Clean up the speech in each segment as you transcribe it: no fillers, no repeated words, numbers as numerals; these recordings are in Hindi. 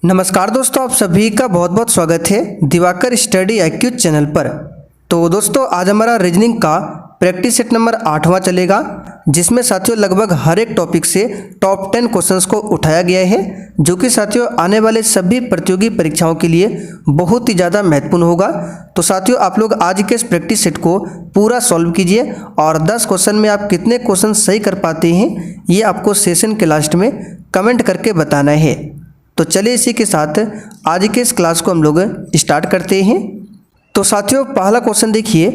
नमस्कार दोस्तों, आप सभी का बहुत बहुत स्वागत है दिवाकर स्टडी IQ चैनल पर। तो दोस्तों आज हमारा रीजनिंग का प्रैक्टिस सेट नंबर 8वां चलेगा, जिसमें साथियों लगभग हर एक टॉपिक से टॉप 10 क्वेश्चंस को उठाया गया है, जो कि साथियों आने वाले सभी प्रतियोगी परीक्षाओं के लिए बहुत ही ज़्यादा महत्वपूर्ण होगा। तो साथियों आप लोग आज के इस प्रैक्टिस सेट को पूरा सॉल्व कीजिए और 10 क्वेश्चन में आप कितने क्वेश्चन सही कर पाते हैं ये आपको सेशन के लास्ट में कमेंट करके बताना है। तो चलिए इसी के साथ आज के इस क्लास को हम लोग स्टार्ट करते हैं। तो साथियों पहला क्वेश्चन देखिए,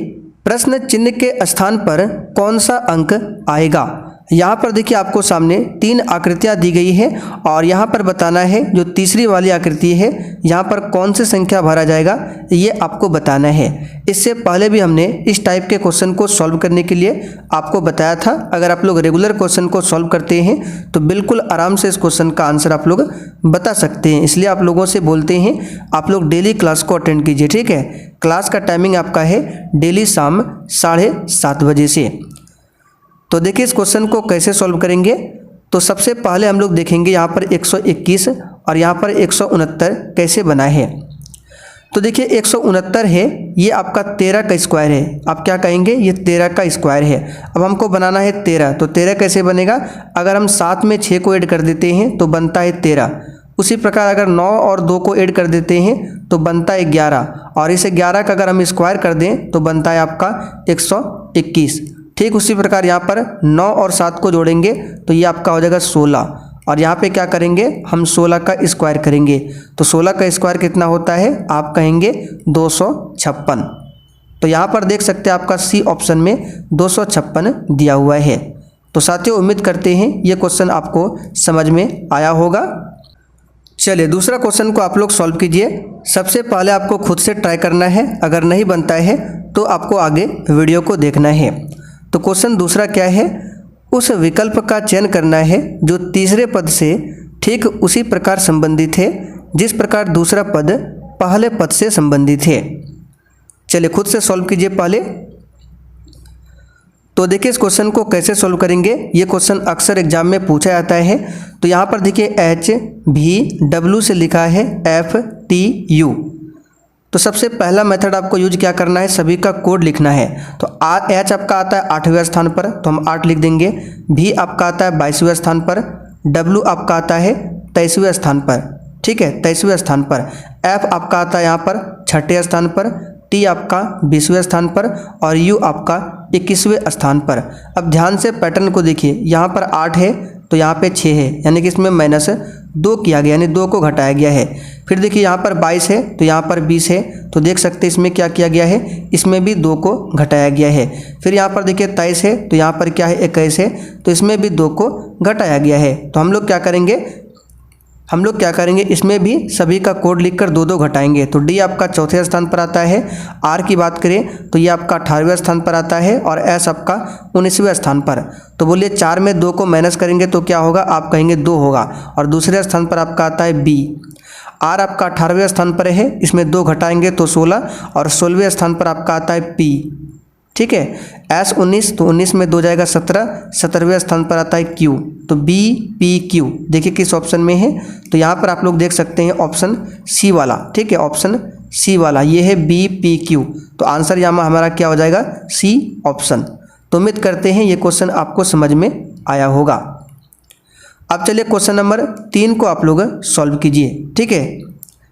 प्रश्न चिन्ह के स्थान पर कौन सा अंक आएगा। यहाँ पर देखिए आपको सामने 3 आकृतियाँ दी गई है और यहाँ पर बताना है जो तीसरी वाली आकृति है यहाँ पर कौन सी संख्या भरा जाएगा ये आपको बताना है। इससे पहले भी हमने इस टाइप के क्वेश्चन को सॉल्व करने के लिए आपको बताया था। अगर आप लोग रेगुलर क्वेश्चन को सॉल्व करते हैं तो बिल्कुल आराम से इस क्वेश्चन का आंसर आप लोग बता सकते हैं। इसलिए आप लोगों से बोलते हैं आप लोग डेली क्लास को अटेंड कीजिए, ठीक है। क्लास का टाइमिंग आपका है डेली शाम 7:30 बजे से। तो देखिए इस क्वेश्चन को कैसे सॉल्व करेंगे। तो सबसे पहले हम लोग देखेंगे यहाँ पर 121 और यहाँ पर 169 कैसे बना है। तो देखिए 169 है, ये आपका 13 का स्क्वायर है। आप क्या कहेंगे, ये 13 का स्क्वायर है। अब हमको बनाना है 13, तो 13 कैसे बनेगा, अगर हम 7 में 6 को ऐड कर देते हैं तो बनता है 13। उसी प्रकार अगर 9 और 2 को ऐड कर देते हैं तो बनता है 11, और इसे 11 का अगर हम स्क्वायर कर दें तो बनता है आपका 121। ठीक उसी प्रकार यहाँ पर 9 और 7 को जोड़ेंगे तो ये आपका हो जाएगा 16, और यहाँ पे क्या करेंगे हम 16 का स्क्वायर करेंगे तो 16 का स्क्वायर कितना होता है, आप कहेंगे 256। तो यहाँ पर देख सकते हैं आपका सी ऑप्शन में 256 दिया हुआ है। तो साथियों उम्मीद करते हैं ये क्वेश्चन आपको समझ में आया होगा। चलिए दूसरा क्वेश्चन को आप लोग सॉल्व कीजिए। सबसे पहले आपको खुद से ट्राई करना है, अगर नहीं बनता है तो आपको आगे वीडियो को देखना है। तो क्वेश्चन दूसरा क्या है, उस विकल्प का चयन करना है जो तीसरे पद से ठीक उसी प्रकार संबंधित है जिस प्रकार दूसरा पद पहले पद से संबंधित है। चलिए खुद से सॉल्व कीजिए पहले। तो देखिए इस क्वेश्चन को कैसे सॉल्व करेंगे, ये क्वेश्चन अक्सर एग्जाम में पूछा जाता है। तो यहाँ पर देखिए HVW से लिखा है FTU। तो सबसे पहला मेथड आपको यूज क्या करना है, सभी का कोड लिखना है। तो H आपका आता है 8वें स्थान पर तो हम 8 लिख देंगे, V आपका आता है 22वें स्थान पर, W आपका आता है 23वें स्थान पर, ठीक है 23वें स्थान पर, F आपका आता है यहाँ पर 6ठे स्थान पर, T आपका 20वें स्थान पर और U आपका 21वें स्थान पर। अब ध्यान से पैटर्न को देखिए, यहाँ पर 8 है तो यहाँ पे 6 है, यानी कि इसमें -2 किया गया, यानी 2 को घटाया गया है। फिर देखिए यहाँ पर 22 है तो यहाँ पर 20 है, तो देख सकते हैं इसमें क्या किया गया है, इसमें भी 2 को घटाया गया है। फिर यहाँ पर देखिए 23 है तो यहाँ पर क्या है 21 है, तो इसमें भी 2 को घटाया गया है। तो हम लोग क्या करेंगे इसमें भी सभी का कोड लिखकर 2-2 घटाएंगे। तो D आपका 4थे स्थान पर आता है, R की बात करें तो ये आपका 18वें स्थान पर आता है और S आपका 19वें स्थान पर। तो बोलिए 4 में 2 को माइनस करेंगे तो क्या होगा, आप कहेंगे 2 होगा। और दूसरे स्थान पर आपका आता है B। R आपका 18वें स्थान पर है, इसमें 2 घटाएंगे तो 16, और 16वें स्थान पर आपका आता है P, ठीक है। S 19 तो 19 में 2 जाएगा 17, 17वें स्थान पर आता है Q। तो BPQ देखिए किस ऑप्शन में है, तो यहाँ पर आप लोग देख सकते हैं ऑप्शन C वाला, ठीक है ऑप्शन C वाला ये है BPQ। तो आंसर यहाँ हमारा क्या हो जाएगा, C ऑप्शन। तो उम्मीद करते हैं ये क्वेश्चन आपको समझ में आया होगा। अब चलिए क्वेश्चन नंबर 3 को आप लोग सॉल्व कीजिए, ठीक है।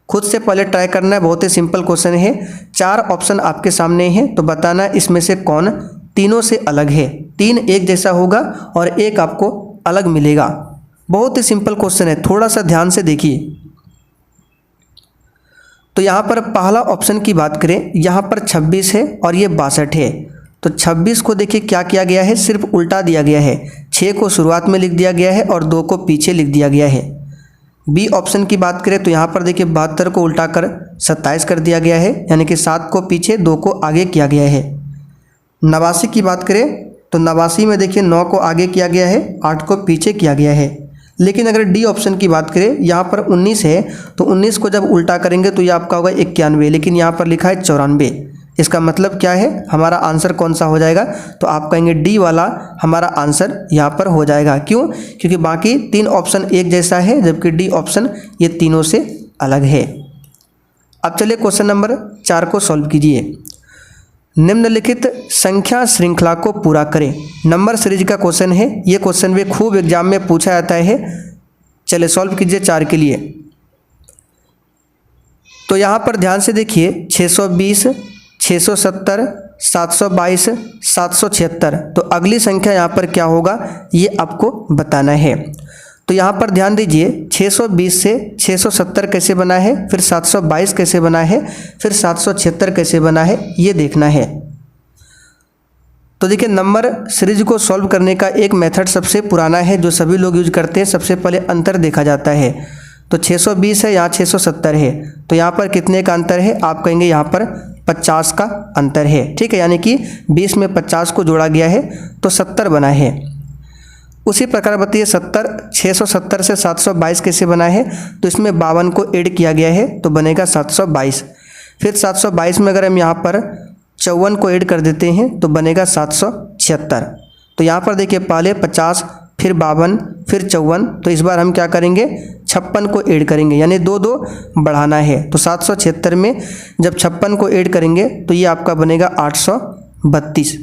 खुद से पहले ट्राई करना है, बहुत ही सिंपल क्वेश्चन है। 4 ऑप्शन आपके सामने हैं तो बताना इसमें से कौन तीनों से अलग है। 3 एक जैसा होगा और 1 आपको अलग मिलेगा। बहुत ही सिंपल क्वेश्चन है, थोड़ा सा ध्यान से देखिए। तो यहाँ पर पहला ऑप्शन की बात करें, यहाँ पर 26 है और ये 62 है। तो 26 को देखिए क्या किया गया है, सिर्फ उल्टा दिया गया है। 6 को शुरुआत में लिख दिया गया है और 2 को पीछे लिख दिया गया है। बी ऑप्शन की बात करें तो यहाँ पर देखिए 72 को उल्टा कर 27 कर दिया गया है, यानी कि 7 को पीछे 2 को आगे किया गया है। 89 की बात करें तो 89 में देखिए 9 को आगे किया गया है, 8 को पीछे किया गया है। लेकिन अगर डी ऑप्शन की बात करें, यहाँ पर 19 है तो 19 को जब उल्टा करेंगे तो ये आपका होगा 91, लेकिन यहाँ पर लिखा है 94। इसका मतलब क्या है, हमारा आंसर कौन सा हो जाएगा, तो आप कहेंगे डी वाला हमारा आंसर यहाँ पर हो जाएगा। क्यों, क्योंकि बाकी 3 ऑप्शन एक जैसा है जबकि डी ऑप्शन ये तीनों से अलग है। अब चलिए क्वेश्चन नंबर 4 को सॉल्व कीजिए। निम्नलिखित संख्या श्रृंखला को पूरा करें। नंबर सीरीज का क्वेश्चन है, ये क्वेश्चन भी खूब एग्जाम में पूछा जाता है। चलिए सॉल्व कीजिए 4 के लिए। तो यहाँ पर ध्यान से देखिए 620, 670, 722, 776। तो अगली संख्या यहाँ पर क्या होगा ये आपको बताना है। तो यहाँ पर ध्यान दीजिए 620 से 670 कैसे बना है, फिर 722 कैसे बना है, फिर 776 कैसे बना है, ये देखना है। तो देखिए नंबर सीरीज को सॉल्व करने का एक मेथड सबसे पुराना है जो सभी लोग यूज करते हैं। सबसे पहले अंतर देखा जाता है। तो 620 है, यहाँ 670 है, तो यहाँ पर कितने का अंतर है, आप कहेंगे यहाँ पर 50 का अंतर है। ठीक है, यानी कि 20 में 50 को जोड़ा गया है तो 70 बना है। उसी प्रकार बताइए 670 से 722 कैसे बना है, तो इसमें 52 को ऐड किया गया है तो बनेगा 722। फिर 722 में अगर हम यहाँ पर 54 को ऐड कर देते हैं तो बनेगा 776। तो यहाँ पर देखिए पहले 50, फिर 52, फिर 54, तो इस बार हम क्या करेंगे 56 को ऐड करेंगे, यानी 2 बढ़ाना है। तो 776 में जब 56 को ऐड करेंगे तो ये आपका बनेगा 832।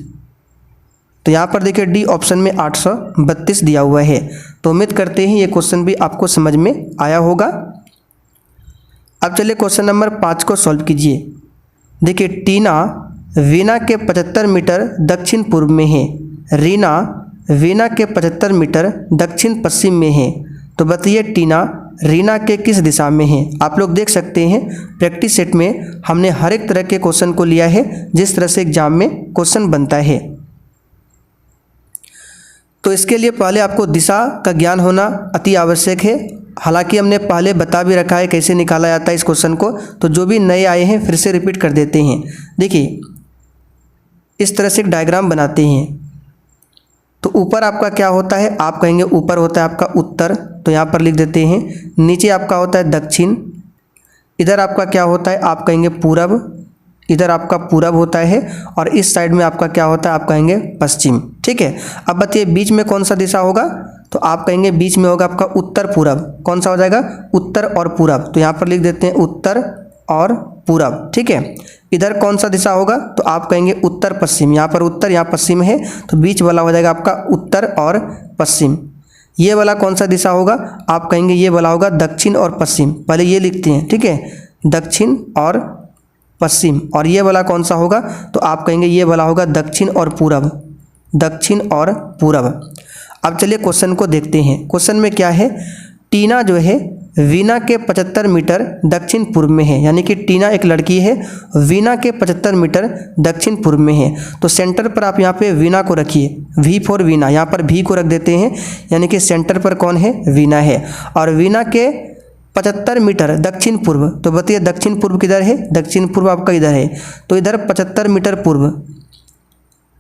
तो यहाँ पर देखिए डी ऑप्शन में 832 दिया हुआ है। तो उम्मीद करते हैं ये क्वेश्चन भी आपको समझ में आया होगा। अब चलिए क्वेश्चन नंबर 5 को सॉल्व कीजिए। देखिए टीना वीना के 75 मीटर दक्षिण पूर्व में है, रीना वीना के 75 मीटर दक्षिण पश्चिम में है। तो बताइए टीना रीना के किस दिशा में है। आप लोग देख सकते हैं प्रैक्टिस सेट में हमने हर एक तरह के क्वेश्चन को लिया है जिस तरह से एग्जाम में क्वेश्चन बनता है। तो इसके लिए पहले आपको दिशा का ज्ञान होना अति आवश्यक है। हालांकि हमने पहले बता भी रखा है कैसे निकाला जाता है इस क्वेश्चन को, तो जो भी नए आए हैं फिर से रिपीट कर देते हैं। देखिए इस तरह से एक डायग्राम बनाते हैं। तो ऊपर आपका क्या होता है, आप कहेंगे ऊपर होता है आपका उत्तर, तो यहाँ पर लिख देते हैं। नीचे आपका होता है दक्षिण, इधर आपका क्या होता है, आप कहेंगे पूरब, इधर आपका पूरब होता है, और इस साइड में आपका क्या होता है, आप कहेंगे पश्चिम। ठीक है, अब बताइए बीच में कौन सा दिशा होगा, तो आप कहेंगे बीच में होगा आपका उत्तर पूरब। कौन सा हो जाएगा, उत्तर और पूरब। तो यहाँ पर लिख देते हैं उत्तर और पूरब। ठीक है, इधर कौन सा दिशा होगा, तो आप कहेंगे उत्तर पश्चिम। यहाँ पर उत्तर, यहाँ पश्चिम है, तो बीच वाला हो जाएगा आपका उत्तर और पश्चिम। ये वाला कौन सा दिशा होगा, आप कहेंगे ये वाला होगा दक्षिण और पश्चिम। पहले ये लिखते हैं, ठीक है, दक्षिण और पश्चिम। और ये वाला कौन सा होगा, तो आप कहेंगे ये वाला होगा दक्षिण और पूरब, दक्षिण और पूरब। अब चलिए क्वेश्चन को देखते हैं। क्वेश्चन में क्या है, टीना जो है वीना के 75 मीटर दक्षिण पूर्व में है, यानी कि टीना एक लड़की है, वीना के 75 मीटर दक्षिण पूर्व में है। तो सेंटर पर आप यहाँ पे वीना को रखिए, वी फॉर वीना, यहाँ पर भी को रख देते हैं, यानी कि सेंटर पर कौन है, वीना है। और वीना के 75 मीटर दक्षिण पूर्व, तो बताइए दक्षिण पूर्व किधर है, दक्षिण पूर्व आपका इधर है, तो इधर 75 मीटर पूर्व,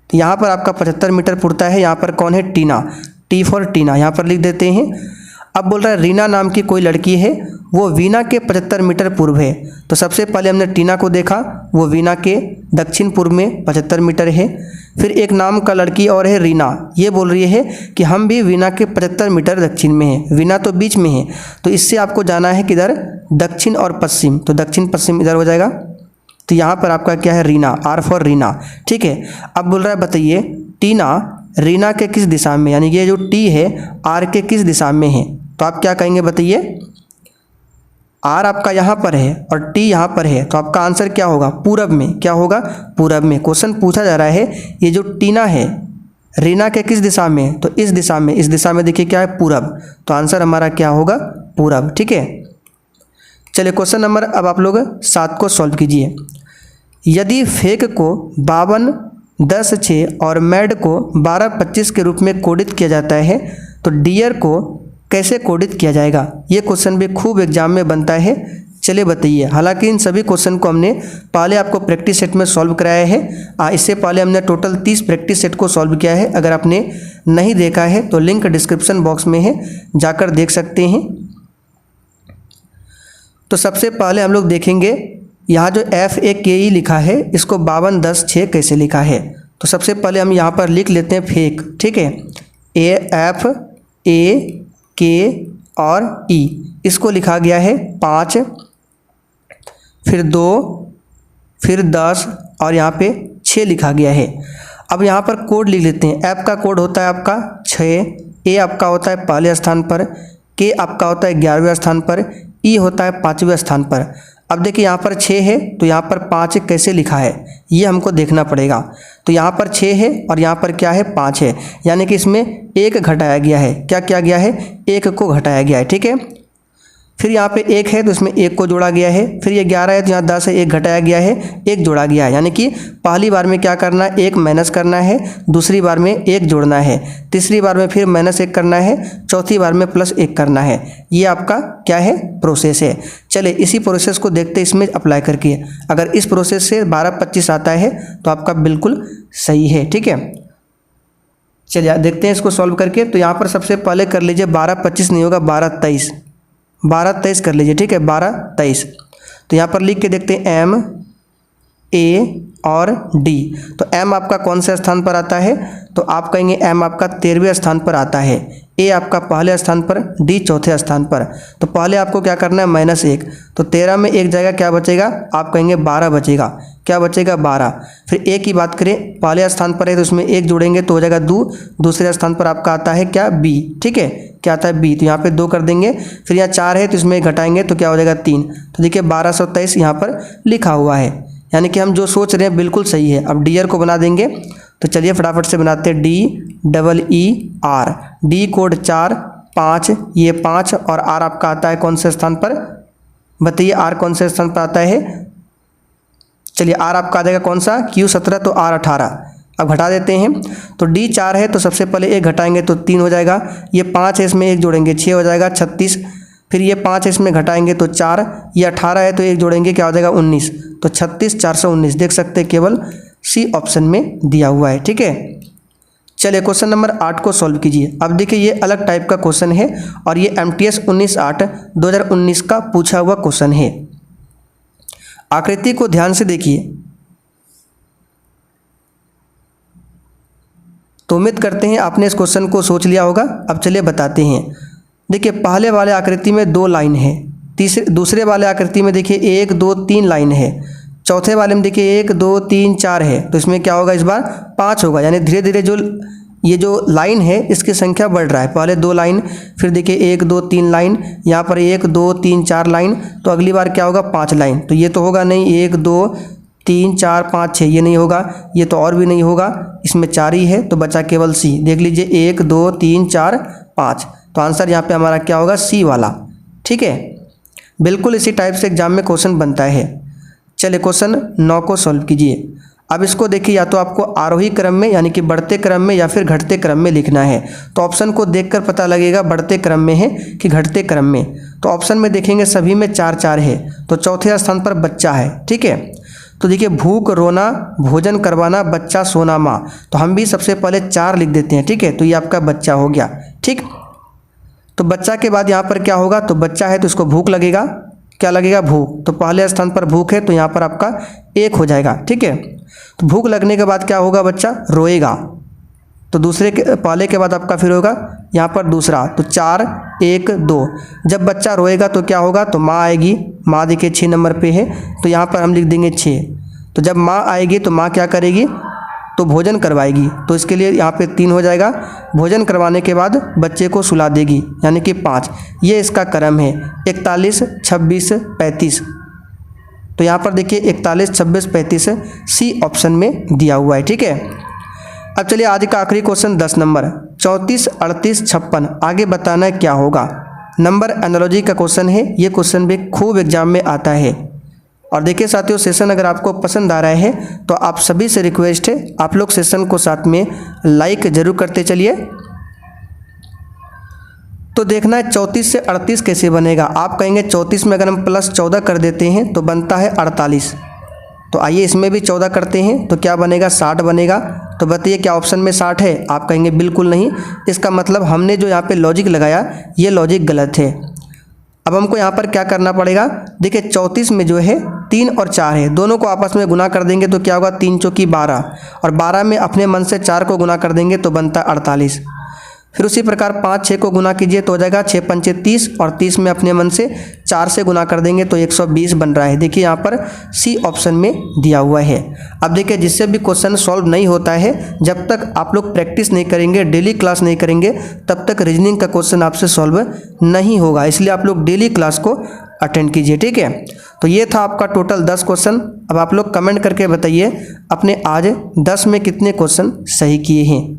यहाँ पर आपका 75 मीटर पुरता है। यहाँ पर कौन है, टीना, टी फॉर टीना, यहाँ पर लिख देते हैं। अब बोल रहा है रीना नाम की कोई लड़की है, वो वीना के 75 मीटर पूर्व है। तो सबसे पहले हमने टीना को देखा, वो वीना के दक्षिण पूर्व में 75 मीटर है। फिर एक नाम का लड़की और है रीना, ये बोल रही है कि हम भी वीना के 75 मीटर दक्षिण में हैं। वीना तो बीच में है, तो इससे आपको जाना है किधर, दक्षिण और पश्चिम। तो दक्षिण पश्चिम इधर हो जाएगा। तो यहाँ पर आपका क्या है, रीना, आर फॉर रीना। ठीक है, अब बोल रहा है बताइए टीना रीना के किस दिशा में, यानी ये जो टी है आर के किस दिशा में है। तो आप क्या कहेंगे बताइए, आर आपका यहाँ पर है और टी यहाँ पर है, तो आपका आंसर क्या होगा, पूरब में। क्या होगा, पूरब में। क्वेश्चन पूछा जा रहा है ये जो टीना है रीना के किस दिशा में, तो इस दिशा में। इस दिशा में देखिए क्या है, पूरब। तो आंसर हमारा क्या होगा, पूरब। ठीक है, चलिए क्वेश्चन नंबर अब आप लोग 7 को सॉल्व कीजिए। यदि फेक को 52, 10, 6 और मैड को 12, 25 के रूप में कोडित किया जाता है, तो डियर को कैसे कोडित किया जाएगा। ये क्वेश्चन भी खूब एग्जाम में बनता है। चलिए बताइए। हालांकि इन सभी क्वेश्चन को हमने पहले आपको प्रैक्टिस सेट में सॉल्व कराया है। इससे पहले हमने टोटल 30 प्रैक्टिस सेट को सॉल्व किया है। अगर आपने नहीं देखा है तो लिंक डिस्क्रिप्शन बॉक्स में है, जाकर देख सकते हैं। तो सबसे पहले हम लोग देखेंगे यहाँ जो FAKE लिखा है, इसको 52, 10, 6 कैसे लिखा है। तो सबसे पहले हम यहाँ पर लिख लेते हैं फेक। ठीक है, AFAK और E, इसको लिखा गया है 5, फिर 2, फिर 10 और यहाँ पे 6 लिखा गया है। अब यहाँ पर कोड लिख लेते हैं। ऐप का कोड होता है आपका 6, ए आपका होता है पहले स्थान पर, के आपका होता है 11वें स्थान पर, ई होता है 5वें स्थान पर। अब देखिए यहाँ पर 6 है तो यहाँ पर 5 कैसे लिखा है ये हमको देखना पड़ेगा। तो यहाँ पर 6 है और यहाँ पर क्या है 5 है, यानी कि इसमें 1 घटाया गया है। क्या किया गया है? 1 को घटाया गया है, ठीक है। फिर यहाँ पे 1 है तो इसमें 1 को जोड़ा गया है। फिर ये 11 है तो यहाँ 10 है, 1 घटाया गया है, 1 जोड़ा गया है। यानी कि पहली बार में क्या करना है? 1 माइनस करना है, दूसरी बार में 1 जोड़ना है, तीसरी बार में फिर -1 करना है, चौथी बार में +1 करना है। ये आपका क्या है? प्रोसेस है। चलिए इसी प्रोसेस को देखते इसमें अप्लाई करके। अगर इस प्रोसेस से 12-25 आता है तो आपका बिल्कुल सही है, ठीक है। चलिए देखते हैं इसको सॉल्व करके। तो यहाँ पर सबसे पहले कर लीजिए 12-25 नहीं होगा, 12-23, 12-23 कर लीजिए, ठीक है, 12-23। तो यहाँ पर लिख के देखते हैं एम, ए और डी। तो एम आपका कौन से स्थान पर आता है? तो आप कहेंगे एम आपका 13वें स्थान पर आता है, ए आपका पहले स्थान पर, डी चौथे स्थान पर। तो पहले आपको क्या करना है? -1। तो 13 में 1 जाएगा, क्या बचेगा? आप कहेंगे 12 बचेगा। क्या बचेगा? 12। फिर ए की बात करें, पहले स्थान पर है तो उसमें 1 जोड़ेंगे तो हो जाएगा 2। दूसरे स्थान पर आपका आता है क्या? बी, ठीक है। क्या आता है? बी। तो यहाँ पे 2 कर देंगे। फिर यहाँ 4 है तो इसमें घटाएंगे तो क्या हो जाएगा? 3। तो देखिए 1223 यहाँ पर लिखा हुआ है, यानी कि हम जो सोच रहे हैं बिल्कुल सही है। अब डी को बना देंगे। तो चलिए फटाफट से बनाते हैं। DEER, डी कोड 4, 5, ये 5 और आर आपका आता है कौन से स्थान पर? बताइए आर कौन से स्थान पर आता है? चलिए आर आपका आ जाएगा कौन सा? Q17 तो आर 18। अब घटा देते हैं। तो डी 4 है तो सबसे पहले 1 घटाएंगे तो 3 हो जाएगा। ये 5 है इसमें 1 जोड़ेंगे 6 हो जाएगा 36। फिर ये 5 है इसमें घटाएंगे तो 4, ये 18 है तो 1 जोड़ेंगे क्या हो जाएगा? 19। तो 36 419 देख सकते हैं, केवल सी ऑप्शन में दिया हुआ है, ठीक है। चलिए क्वेश्चन नंबर 8 को सॉल्व कीजिए। अब देखिए ये अलग टाइप का क्वेश्चन है और ये MTS 19/8 2019 का पूछा हुआ क्वेश्चन है। आकृति को ध्यान से देखिए। तो उम्मीद करते हैं आपने इस क्वेश्चन को सोच लिया होगा। अब चलिए बताते हैं। देखिए पहले वाले आकृति में 2 लाइन है, दूसरे वाले आकृति में देखिए 1 2 3 लाइन है, चौथे वाले में देखिए 1 2 3 4 है। तो इसमें क्या होगा? इस बार 5 होगा, यानी धीरे धीरे ये जो लाइन है इसकी संख्या बढ़ रहा है। पहले 2 लाइन, फिर देखिए 1 2 3 लाइन, यहाँ पर 1 2 3 4 लाइन, तो अगली बार क्या होगा? 5 लाइन। तो ये तो होगा नहीं, 1 2 3 4 5 6, ये नहीं होगा, ये तो और भी नहीं होगा, इसमें 4 ही है, तो बचा केवल सी। देख लीजिए 1 2 3 4 5, तो आंसर यहाँ पे हमारा क्या होगा? सी वाला, ठीक है। बिल्कुल इसी टाइप से एग्जाम में क्वेश्चन बनता है। चलिए क्वेश्चन 9 को सॉल्व कीजिए। अब इसको देखिए, या तो आपको आरोही क्रम में यानी कि बढ़ते क्रम में या फिर घटते क्रम में लिखना है। तो ऑप्शन को देखकर पता लगेगा बढ़ते क्रम में है कि घटते क्रम में। तो ऑप्शन में देखेंगे सभी में 4 4 है, तो चौथे स्थान पर बच्चा है, ठीक है। तो देखिए भूख, रोना, भोजन करवाना, बच्चा, सोना, माँ। तो हम भी सबसे पहले 4 लिख देते हैं, ठीक है। तो ये आपका बच्चा हो गया, ठीक। तो बच्चा के बाद यहाँ पर क्या होगा? तो बच्चा है तो इसको भूख लगेगा, क्या लगेगा? भूख। तो पहले स्थान पर भूख है तो यहाँ पर आपका 1 हो जाएगा, ठीक है। तो भूख लगने के बाद क्या होगा? बच्चा रोएगा, तो पहले के बाद आपका फिर होगा यहाँ पर दूसरा। तो 4 1 2, जब बच्चा रोएगा तो क्या होगा? तो माँ आएगी, माँ देखिए 6 नंबर पे है, तो यहाँ पर हम लिख देंगे 6। तो जब माँ आएगी तो माँ क्या करेगी? तो भोजन करवाएगी, तो इसके लिए यहाँ पे 3 हो जाएगा। भोजन करवाने के बाद बच्चे को सुला देगी, यानी कि 5। ये इसका क्रम है 41 26 35। तो यहाँ पर देखिए 41 26 35 सी ऑप्शन में दिया हुआ है, ठीक है। अब चलिए आज का आखिरी क्वेश्चन 10 नंबर 34 38 56, आगे बताना है क्या होगा। नंबर एनालॉजी का क्वेश्चन है। ये क्वेश्चन भी खूब एग्जाम में आता है। और देखिए साथियों, सेशन अगर आपको पसंद आ रहा है तो आप सभी से रिक्वेस्ट है, आप लोग सेशन को साथ में लाइक जरूर करते चलिए। तो देखना है 34 से 38 कैसे बनेगा। आप कहेंगे 34 में अगर हम +14 कर देते हैं तो बनता है 48। तो आइए इसमें भी 14 करते हैं तो क्या बनेगा? 60 बनेगा। तो बताइए क्या ऑप्शन में 60 है? आप कहेंगे बिल्कुल नहीं। इसका मतलब हमने जो यहाँ पे लॉजिक लगाया ये लॉजिक गलत है। अब हमको यहाँ पर क्या करना पड़ेगा? देखिए 34 में जो है 3 और 4 है, दोनों को आपस में गुना कर देंगे तो क्या होगा? 3 चौकी 12, और 12 में अपने मन से 4 को गुना कर देंगे तो बनता है 48। फिर उसी प्रकार 5 6 को गुना कीजिए तो हो जाएगा 6 पंचे 30 और 30 में अपने मन से 4 से गुना कर देंगे तो 120 बन रहा है। देखिए यहाँ पर सी ऑप्शन में दिया हुआ है। अब देखिए जिससे भी क्वेश्चन सॉल्व नहीं होता है, जब तक आप लोग प्रैक्टिस नहीं करेंगे, डेली क्लास नहीं करेंगे, तब तक रीजनिंग का क्वेश्चन आपसे सॉल्व नहीं होगा। इसलिए आप लोग डेली क्लास को अटेंड कीजिए, ठीक है। तो ये था आपका टोटल 10 क्वेश्चन। अब आप लोग कमेंट करके बताइए आपने आज 10 में कितने क्वेश्चन सही किए हैं।